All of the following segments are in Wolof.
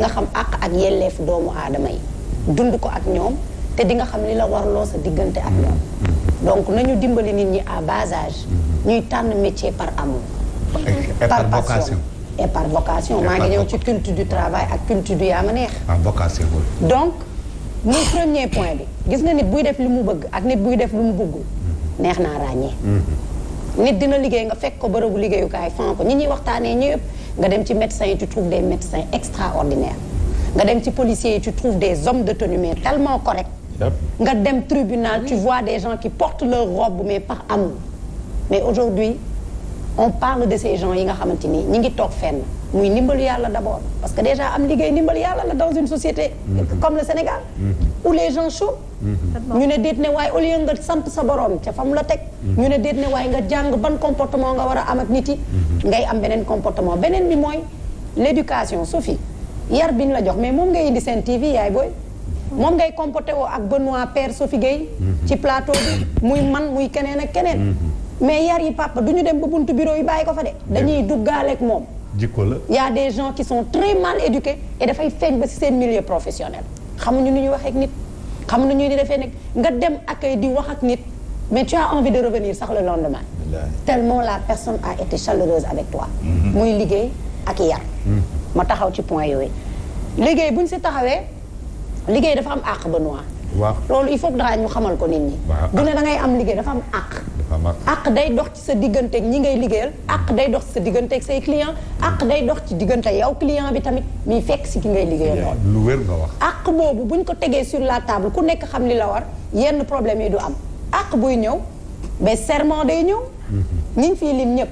nga xam àq ak yelleef doomu aadama yi dund ko ak ñoom te di nga xam li la warloo sa diggante ak ñoom donc nañu dimbali nit ñi à bas âge ñuy tànn métier par amour par passion et par vocation maa ngi ñëw ci culte du travail ak culte du yaa ma neex vocation donc muy premier point bi gis nga nit buy def li mu bëgg ak nit buy def li mu bëggul neex naa ràññee nit dina liggéey nga fekk ko bërëbu liggéeyukaay fan ko ñi ñuy waxtaanee ñëpp nga dem ci médecins yi tu trouves des médecins extraordinaires nga dem ci policiers yi tu trouves des hommes de tenue mais tellement corrects nga dem tribunal tu vois des gens qui portent leur robe mais par amour mais aujourd'hui on parle de ces gens yi nga xamante ni ñi ngi toog fenn muy ndimbalu yàlla d'abord parce que déjà am liggéey ndimbalu yàlla la dans une société comme le Sénégal où les gens chôment ñu ne déet ne waaye au lieu nga sant sa borom ca fam la teg ñu ne déet ne waaye nga jàng ban comportement nga war a am ak nit yi ngay am beneen comportement beneen bi mooy l'éducation Sophie yar bi ñu la jox mais moom ngay indi seen TV yaay booy moom ngay comporté woo ak Benoît Père Sophie Gueye ci plateau bi muy man muy keneen ak keneen mais yar yi papa du ñu dem ba buntu bureau yi bàyyi ko fa de dañuy duggaaleeg moom jikko la y a des gens qui sont très mal éduqués et dafay feeñ ba ci seen milieu professionnel xamuñu nu ñuy waxee ak nit xamuñu nu ñuy defee nekk nga dem accueil di wax ak nit mais tu as envie de revenir sax le lendemain tellement la personne a été chaleureuse avec toi muy liggéey ak yar ma taxaw ci point yooyu liggéey buñ si taxawee liggéey dafa am àq Benoît waaw loolu il faut que dara ñu xamal ko nit ñi du ne da ngay am liggéey dafa am àq àq day dox ci sa digganteeg ñi ngay liggéeyal àq day dox ci sa digganteeg say client àq day dox ci diggante yow client bi tamit muy fekk si ki ngay liggéeyal loolu lu wér nga wax àq boobu buñ ko tegee sur la table ku nekk xam li la war yenn problème yi du am àq buy ñëw mais serment day ñëw ñiñ fii lim ñëpp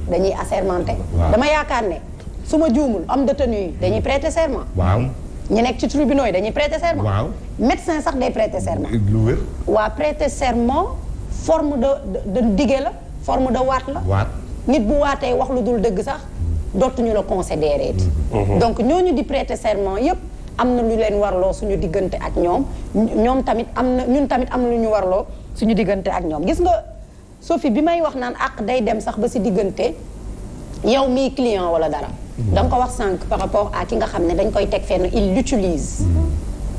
dañuy assermenté dama yaakaar ne su ma juumul homme de tenue yi dañuy prêter serment waaw ñu nekk ci tribunaux yi dañuy prêter serment waaw médecin sax day prêter serment lu wér waa prêter serment forme de dige la forme de waat la waat nit bu waatee wax lu dul dëgg sax dootuñu la considérer donc ñooñu di prêter serment yépp am na lu leen warloo suñu diggante ak ñoom tamit am na ñun tamit am na lu ñu warloo suñu diggante ak ñoom gis nga Sophie bi may wax naan àq day dem sax ba si diggante yow mii client wala dara da nga ko wax sànq par rapport à ki nga xam ne dañ koy teg fenn il l'utilise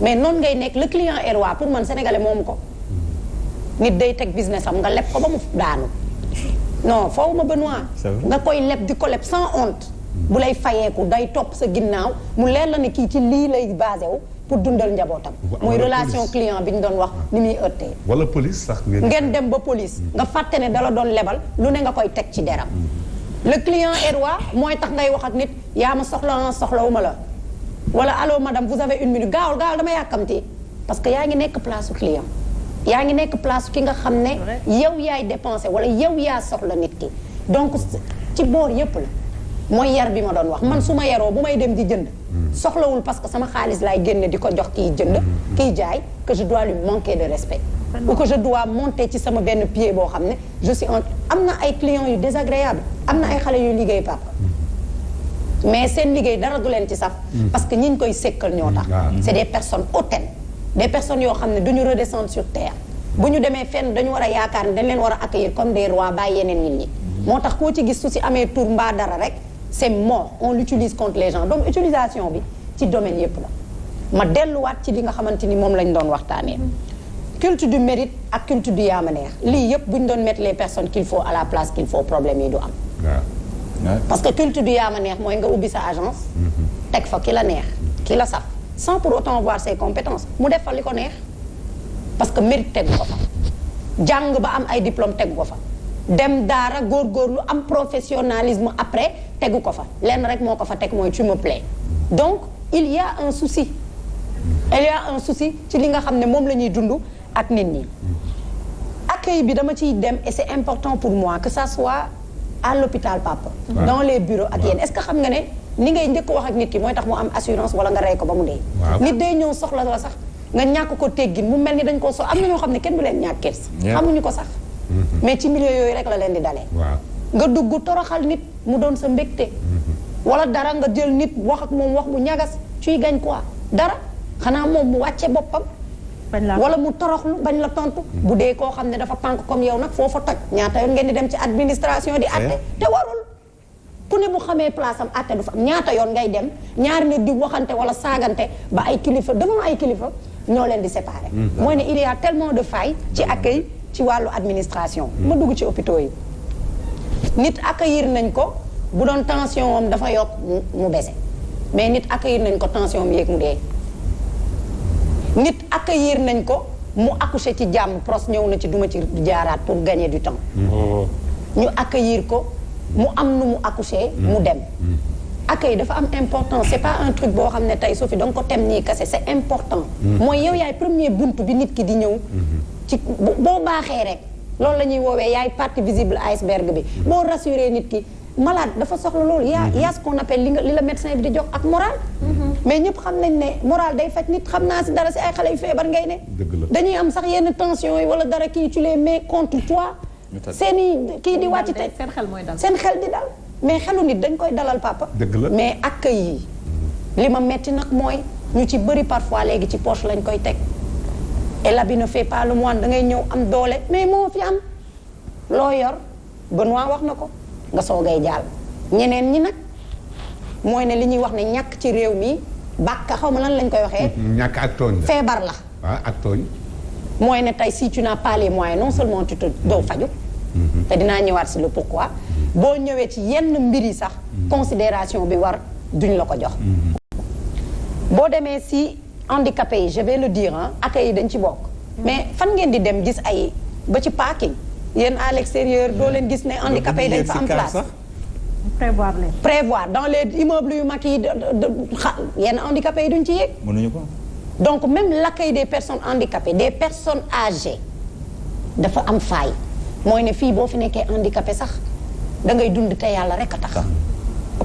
mais noonu ngay nekk le client est roi pour man sénégalais moomu ko nit day teg business am nga leb ko ba mu daanu non foofu ma Benoît nga koy leb di ko leb sans honte bu lay fayeeku day topp sa ginnaaw mu leer la ne kii ci lii lay basé wu pour dundal njabootam muy relation client bi ñu doon wax ni muy ëttee wala police sax ngeen dem ba police nga fàtte ne dala doon lebal lu ne nga koy teg ci deram le client est roi mooy tax ngay wax ak nit yaa ma soxlawuma la wala allô madame vous avez une minute gaawal dama yàkkamti parce que yaa ngi nekk place su client yaa ngi nekk place ki nga xam ne yow yaay dépensé wala yow yaa soxla nit ki donc ci boor yépp la mooy yar bi ma doon wax man su ma yaroo bu may dem di jënd soxlawul parce que sama xaalis laay génne di ko jox kiy jënd kiy jaay que je dois lui manquer de respect ou que je dois monter ci sama benn pied boo xam ne je suis am na ay clients yu désagréable am na ay xale yu liggéey papa mais seen liggéey dara du leen ci saf parce que ñi ñu koy sekkal ñoo tax c'est des personnes hautaines des personnes yoo xam ne duñu redescendre sur terre bu ñu demee fenn dañu war a yaakaar ne dañ leen war a accueillir comme des rois bàyyi yeneen nit ñi moo tax koo ci gis su si amee tour mbaa dara rek c'est mort on l'utilise contre les gens donc utilisation bi ci domaine yépp la ma delluwaat ci li nga xamante ni moom lañ doon waxtaanee culte du mérite ak culte du yaa ma neex lii yépp bu ñu doon mettre les personnes qu'il faut à la place qu'il faut problème yi du am parce que culte du yaa ma neex mooy nga ubbi sa agence teg fa ki la neex ki la saf sans pour autant voir ses compétences mu def fa li ko neex parce que mérite tegu ko fa jàng ba am ay diplôme tegu ko fa dem daara góorgóorlu am professionnalisme après tegu ko fa lenn rek moo ko fa teg mooy tu me plais donc il y a un souci ci li nga xam ne moom la ñuy dund ak nit ñi accueil bi dama ciy dem et c'est important pour moi que ça soit à l'hôpital papa dans les bureaux ak yéen est-ce que xam nga ne ni ngay njëkk wax ak nit ki mooy tax mu am assurance wala nga rey ko ba mu dee nit day ñëw soxla la sax nga ñàkk ko teggin mu mel ni dañ koo am na ñoo xam ne kenn du leen ñàkk kees xamuñu ko sax mais ci milieu yooyu rek la leen di dalee nga dugg toroxal nit mu doon sa mbégte wala dara nga jël nit wax ak moom wax mu ñagas ciy gañ quoi dara xanaa moom mu wàcce boppam wala mu toroxlu bañ la tontu bu dee koo xam ne dafa pànk comme yow nag foofa toj ñaata yoon ngeen di dem ci administration di atte te warul ku ne bu xamee place am àtte du fa ñaata yoon ngay dem ñaari nit di waxante wala saagante ba ay kilifa devant ay kilifa ñoo leen di séparer. mooy ne il y a tellement de failles ci accueil ci wàllu administration. ma dugg ci hôpitaux yi nit accueillir nañ ko bu doon tension am dafa yokk mu baissé mais nit accueillir nañ ko tension am yéeg mu dee. nit accueillir nañ ko mu accoucher ci jàmm pros ñëw na ci duma ci jaaraat pour gagner du temps. ñu accueillir ko mu am nu mu accoucher mu dem. accueil dafa am important c'est pas un truc boo xam ne tey Sophie da nga ko tem nii kese c'est important. mooy yow yaay premier buntu bi nit ki di ñëw. ci boo baaxee rek loolu la ñuy woowee yaay partie visible iceberg bi boo rassurer nit ki. malade dafa soxla loolu yaa ce qu'on appelle li la médecin bi di jox ak moral. mais ñëpp xam nañ ne moral day faj nit xam naa si dara si ay xale yu feebar ngay ne. dañuy am sax yenn tension yi wala dara kii tu les mets contre toi. seeni kii di wàcc te seen xel mooy dal seen xel di dal mais xelu nit dañ koy dalal papa. mais accueil yi li ma metti nag mooy ñu ci bëri parfois léegi ci poche lañ koy teg et l'habit ne fait pas le moine da ngay ñëw am doole mais moo fi am loo yor Benoît wax na ko. nga soogay jàll ñeneen ñi nag mooy ne li ñuy wax ne ñàkk ci réew mi bàkka xaw ma lan lañ koy waxee. ñàkk ak tooñ la feebar la. waaw ak tooñ. mooy ne tey si tu n'as pas les moyens non seulement tu te doo faju te dinaa ñëwaat si le pourquoi boo ñëwee ci yenn mbir yi sax considération bi war duñ la ko jox. boo demee si handicapé yi je vais le dire ah accueil yi dañ ci bokk. mais fan ngeen di dem gis ay ba ci parking. yéen à l'extérieur doo leen gis ne handicapé yi dañ fa am place prévoir leen prévoir dans les immeubles yu mag yi yenn handicapé yi duñ ci yéeg mënuñu ko donc même l'accueil des personnes handicapées des personnes âgées dafa am faille mooy ne fii boo fi nekkee handicapé sax da ngay dund te yàlla rek a tax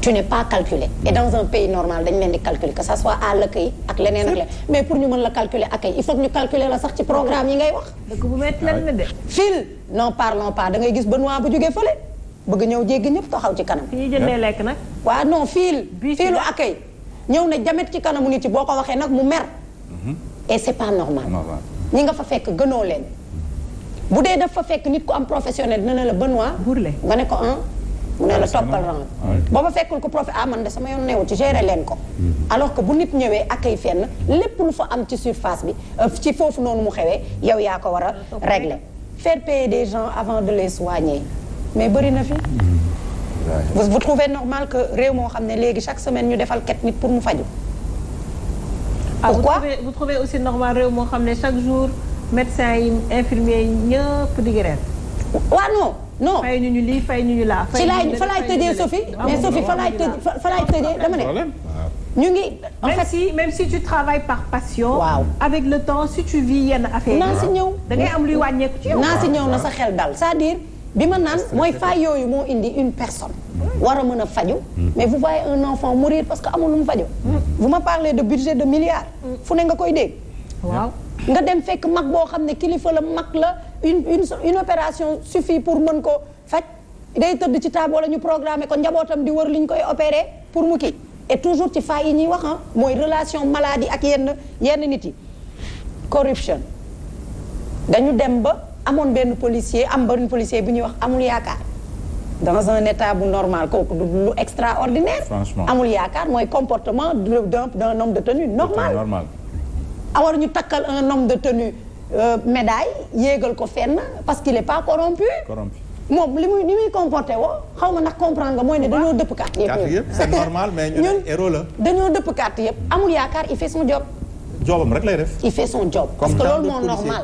tu n'es pas calculé et dans un pays normal dañ leen di calculer que ça soit à l'accueil ak leneen ak leneen mais pour ñu mën la calculer accueil il faut que ñu calculer la sax ci programme yi ngay wax dëgg bu metti leen ne de fil non parlons pas da ngay gis Benoît bu jógee fële bëgg ñëw jéggi ñëpp taxaw ci kanam fi ñuy jëndee lekk nag waaw non fiilu accueil ñëw ne jamet ci kanamu nit yi boo ko waxee nag mu mer et c'est pas normal ñi nga fa fekk gënoo leen bu dee daf fa fekk nit ku am professionnel dina ne la Benoît nga ne ko mu ne la toppal rang booba fekkul ko profit man de sama yoon newu ci gérer leen ko alors que bu nit ñëwee accueil fenn lépp lu fa am ci surface bi ci foofu noonu mu xewee yow yaa ko war a régler faire payer des gens avant de les soigner mais bëri na fi vous trouvez normal que réew moo xam ne léegi chaque semaine ñu defal ket nit pour mu faju pourquoi vous trouvez aussi normal réew moo xam ne chaque jour médecins yi infirmiers yi ñëpp di grève waaw non fay ñu lii fay ñu laa. ci laay fa laay tëjee Sophie mais Sophie fa laay tëjee dama ne. ñu ngi en fait même si tu travailles par passion. waaw avec le temps si tu vis yenn affaire naa si ñëw da ngay am luy wàññeeku ci yow. naa si ñëw na sa xel dal c'est-à-dire bi ma naan mooy fay yooyu moo indi une personne. war a mën a faju mais vous voyez un enfant mourir parce que amul lu mu faju vous me parlez de budget de milliards. fu ne nga koy dégg. waaw. nga dem fekk mag boo xam ne kilifa la mag la une opération suffit pour mën ko faj day tëdd ci table wala ñu programmer ko njabootam di wër li ñu koy opérer pour mu kii et toujours ci failles yi ñuy wax mooy relation maladie ak yenn nit yi corruption dañu dem ba amoon benn policier bu ñuy wax amul yaakaar dans un état bu normal kooku lu extraordinaire amul yaakaar mooy comportement d'un homme de tenue normal awar ñu takkal un homme de tenue médaille yéegal ko fenn parce qu'il est pas corrompu moom li muy comporté woo xaw ma nag comprendre nga mooy ne dañoo dëpp carte yëpp c'est normal mais ñun héros la dañoo dëpp carte yëpp amul yaakaar il fait son job jobam rek lay def il fait son job parce que loolu moo normal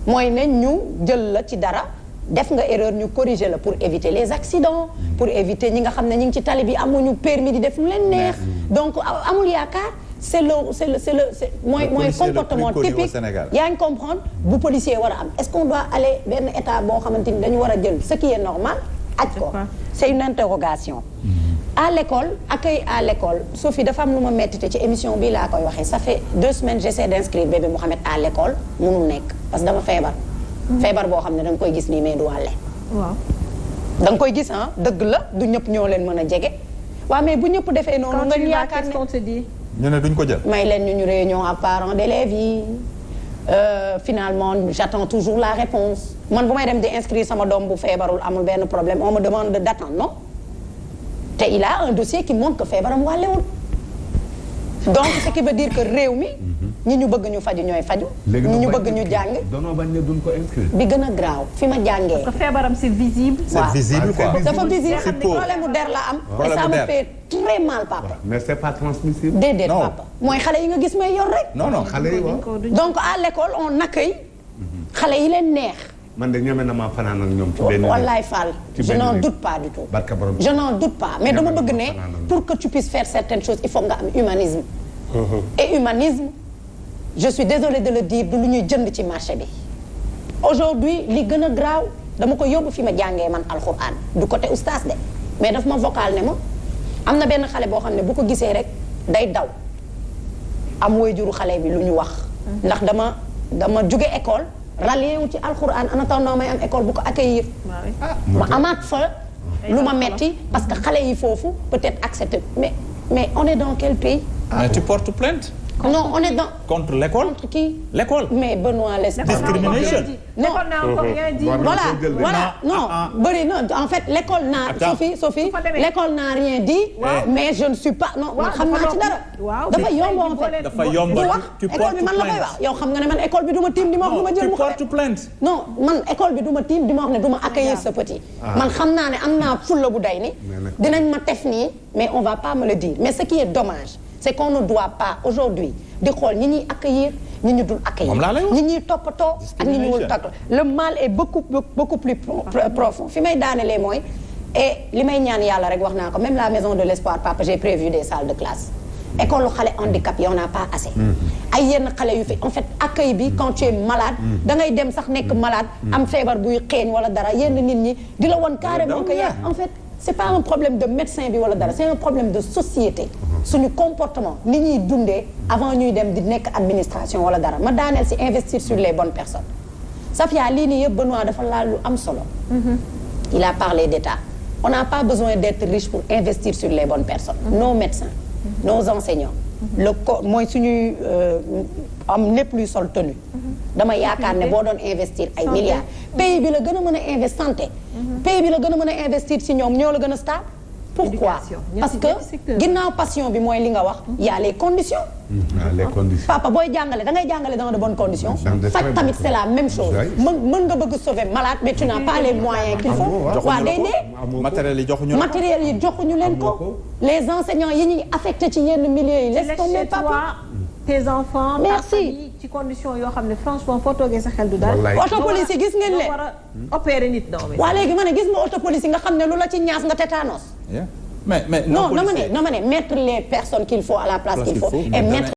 mooy ne ñu jël la ci dara def nga erreur ñu corriger la pour éviter les accidents pour éviter ñi nga xam ne ñi ngi ci tali bi amuñu permis di def lu leen neex donc amul yaakaar c'est mooy comportement typique yaa ngi comprendre bu policier war a am est-ce qu'on doit aller benn état boo xamante ni dañu war a jël ce qui est normal aj ko c'est une interrogation à l'école accueil à l'école Sophie dafa am lu ma mettite ci émission bii laa koy waxee ça fait 2 semaines j'essaie d'inscrire bébé Mohamed à l'école mënul nekk parce que dama feebar boo xam ne da nga koy gis nii mais du wàlle waaw da nga koy gis dëgg la du ñëpp ñoo leen mën a jege waaw mais bu ñëpp defee noonu nga ñu yaakaar ne ñu ne duñ ko jël. may leen ñu réunion ak parents d'élèves yi finalement j'attends toujours la réponse man bu may dem di inscrire sama doom bu feebarul amul benn problème on me demande d'attendre non te il a un dossier qui montre que feebaram wàllewul donc ce qui veut dire que réew mi ñi ñu bëgg ñu faju ñooy faju ñi ñu bëgg ñu jàng danoo bañ ne duñ ko inscrire. bi gën a graaw fi ma jàngee parce que feebaram c'est visible. c'est visible quoi. dafa visible C'est pauvre. problème mu der la am et Problème ça mu me der. fait très mal papa mais c'est pas transmissible. déedéet Non. papa mooy xale yi nga gis may yor rek non non. xale yi waaw. donc à l'école on accueille xale yi leen neex man de ñeme na maa fanaan ak ñoom ci benn néeg. wallaay Fall ci je benn n'en néeg. doute pas du tout Barka borom. je n'en doute pas mais dama bëgg ne fanaan pour que tu puisses faire certaines choses il faut nga am humanisme et humanisme je suis désolée de le dire du lu ñuy jënd ci marché bi aujourd'hui li gën a graaw dama ko yóbbu fi ma jàngee man alxuraan du côté oustaz de mais daf ma vocal ne ma am na benn xale boo xam ne bu ko gisee rek day daw am waajuru xale bi lu ñu wax ndax dama jóge école rallié wu ci alxuraan en attendant may am école bu ko accueillir ma amaat fa lu ma metti parce que xale yi foofu peut-être accepté mais on est dans quel pays mais tu portes plainte. non on est dans contre l'école. contre qui L'école. mais Benoît laisse Discrimination. L'école n'a encore rien dit. voilà bëri na en fait l'école n'a Sophie l'école n'a rien dit mais je ne suis pas non man xam naa ci dara dafa yomb en fait dafa yomb di wax tu école bi man la koy wax yow xam nga ne man école bi du ma tiim di ma wax du ma jël tu mu ko portes plainte. non man école bi du ma tiim di ma wax ne du ma accueillir ce petit man xam naa ne am naa fulla bu day ni dinañ ma tef nii mais on va pas me le dire mais ce qui est dommage c'est qu'on ne doit pas aujourd'hui di xool ñi ñuy accueillir ñi ñu dul accueillir ñi ñuy toppatoo ak ñi ñu wul toppatoo le mal est beaucoup plus profond fi may daanelee mooy et li may ñaan yàlla rek wax naa ko même la maison de l'espoir papa j'ai prévu des salles de classe école lu xale handicap y en a pas assez ay yenn xale yu fi en fait accueil bi quand tu es malade da ngay dem sax nekk malade am feebar buy xeeñ wala dara yenn nit ñi di la won carrément que yaa en fait c'est pas un problème de médecin bi wala dara c'est un problème de société suñu comportement ni ñuy dundee avant ñuy dem di nekk administration wala dara ma daaneel si investir sur les bonnes personnes Safia lii nii yëpp Benoît dafa laal lu am solo il a parlé d'État on n'a pas besoin d'être riche pour investir sur les bonnes personnes nos médecins nos enseignants le co mooy suñuy am lépp luy sol tenue dama yaakaar ne boo doon investir ay milliards pays bi la gën a mën a investir santé pays bi la gën a mën a investir si ñoom ñoo la gën a stable pourquoi parce que ginnaaw passion bi mooy li nga wax y a les conditions les conditions. papa booy jàngale da ngay jàngale dans de bonnes conditions faj tamit c'est la même chose mën nga bëgg sauver malade mais tu n'as pas les moyens qu'il faut waa day dee matériel yi joxuñu leen ko les enseignants yi ñuy affecté ci yenn milieux yi laisse tomber papa tes enfants merci ci condition yoo xam ne franchement foo toogee sa xel du daal autopolice yi gis ngeen leen war a opérer nit waa léegi ma ne gis nga autopolice yi nga xam ne lu la ci ñaas nga tétanos mais non ma ne mettre les personnes qu'il faut à la place qu'il faut et mettre